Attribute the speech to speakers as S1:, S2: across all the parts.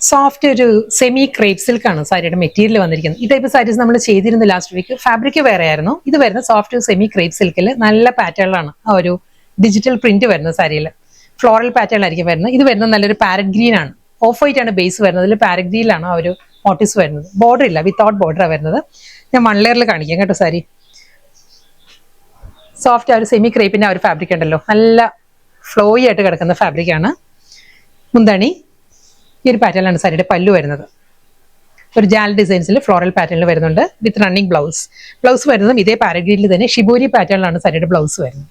S1: Soft ഒരു semi crepe silk ആണ് സാരിയുടെ മെറ്റീരിയൽ വന്നിരിക്കുന്നത്. ഈ ടൈപ്പ് സാരീസ് നമ്മൾ ചെയ്തിരുന്ന ലാസ്റ്റ് വീക്ക്. ഫാബ്രിക് വേറെ ആയിരുന്നു. ഇത് വരുന്ന സോഫ്റ്റ് സെമി ക്രേപ്പ് സിൽക്കിൽ നല്ല പാറ്റേണിലാണ് ആ ഒരു ഡിജിറ്റൽ പ്രിന്റ് വരുന്ന സാരിയിൽ. ഫ്ലോറൽ പാറ്റേൺ ആയിരിക്കും വരുന്നത്. ഇത് വരുന്നത് നല്ലൊരു പാരറ്റ് ഗ്രീൻ ആണ്. ഓഫ് വൈറ്റ് ആണ് ബേസ് വരുന്നത്. ഇതിൽ പാരറ്റ് ഗ്രീനിലാണ് ആ ഒരു മോട്ടീവ്സ് വരുന്നത്. ബോർഡർ ഇല്ല, വിത്തൗട്ട് ബോർഡറാണ് വരുന്നത്. ഞാൻ 1 ലെയറിൽ കാണിക്കാം കേട്ടോ. സാരി സോഫ്റ്റ് ആ ഒരു സെമി ക്രേപ്പിന്റെ ആ ഒരു ഫാബ്രിക് ഉണ്ടല്ലോ, നല്ല ഫ്ലോയി ആയിട്ട് കിടക്കുന്ന ഫാബ്രിക് ആണ്. മുന്താണി ഈ ഒരു പാറ്റേണിലാണ് സാരിയുടെ പല്ലു വരുന്നത്. ഒരു ജാൽ ഡിസൈൻസിൽ ഫ്ലോറൽ പാറ്റേണിൽ വരുന്നുണ്ട് വിത്ത് റണ്ണിങ് ബ്ലൗസ്. ബ്ലൗസ് വരുന്നതും ഇതേ പാരറ്റ് ഗ്രീനിൽ തന്നെ ഷിബോരി പാറ്റേണിലാണ് സാരിയുടെ ബ്ലൗസ് വരുന്നത്.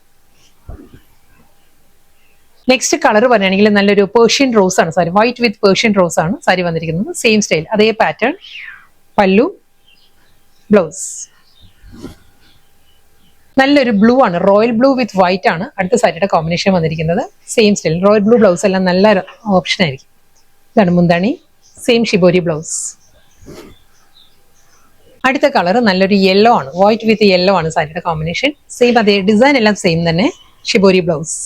S1: നെക്സ്റ്റ് കളർ പറയുകയാണെങ്കിൽ നല്ലൊരു പേർഷ്യൻ റോസ് ആണ് സാരി. വൈറ്റ് വിത്ത് പേർഷ്യൻ റോസ് ആണ് സാരി വന്നിരിക്കുന്നത്. സെയിം സ്റ്റൈൽ, അതേ പാറ്റേൺ, പല്ലു, ബ്ലൗസ്. നല്ലൊരു ബ്ലൂ ആണ്, റോയൽ ബ്ലൂ വിത്ത് വൈറ്റ് ആണ് അടുത്ത സാരിയുടെ കോമ്പിനേഷൻ വന്നിരിക്കുന്നത്. Same style, royal blue blouse എല്ലാം നല്ല ഓപ്ഷൻ ആയിരിക്കും. ഇതാണ് മുന്താണി, സെയിം ഷിബോരി ബ്ലൗസ്. അടുത്ത കളർ നല്ലൊരു യെല്ലോ ആണ്, വൈറ്റ് വിത്ത് യെല്ലോ ആണ് സാരിയുടെ കോമ്പിനേഷൻ. സെയിം അതേ ഡിസൈൻ എല്ലാം സെയിം തന്നെ, ഷിബോരി ബ്ലൗസ്.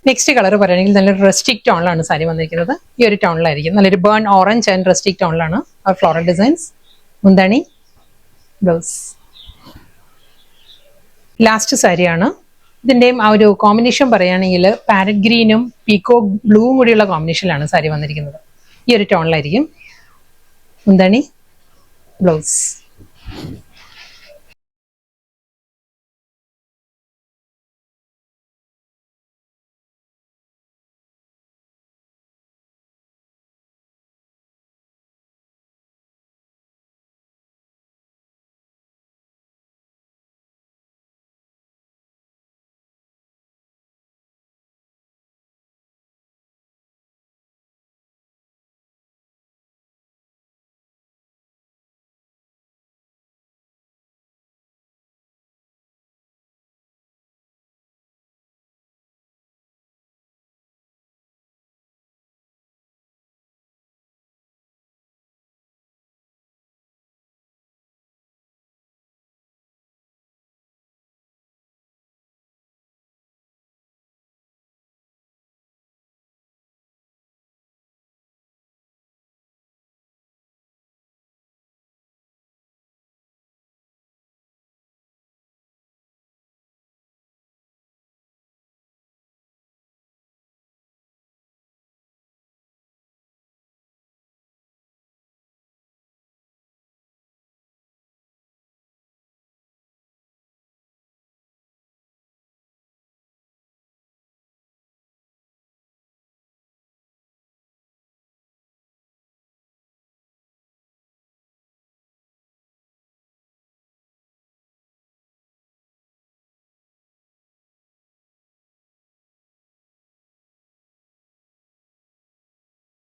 S1: നെക്സ്റ്റ് കളർ പറയുകയാണെങ്കിൽ നല്ലൊരു റസ്റ്റിക് ടോണിലാണ് സാരി വന്നിരിക്കുന്നത്. ഈ ഒരു ടോണിലായിരിക്കും, നല്ലൊരു ബേൺ ഓറഞ്ച് ആൻഡ് റസ്റ്റിക് ടോണിലാണ് ആ ഫ്ലോറൽ ഡിസൈൻസ്. മുന്താണി, ബ്ലൗസ്. ലാസ്റ്റ് സാരിയാണ്. ഇതിൻ്റെയും ആ ഒരു കോമ്പിനേഷൻ പറയുകയാണെങ്കിൽ പാരറ്റ് ഗ്രീനും പീക്കോ ബ്ലൂവും കൂടിയുള്ള കോമ്പിനേഷനിലാണ് സാരി വന്നിരിക്കുന്നത്. ഈ ഒരു ടോണിലായിരിക്കും. മുന്താണി, ബ്ലൗസ്.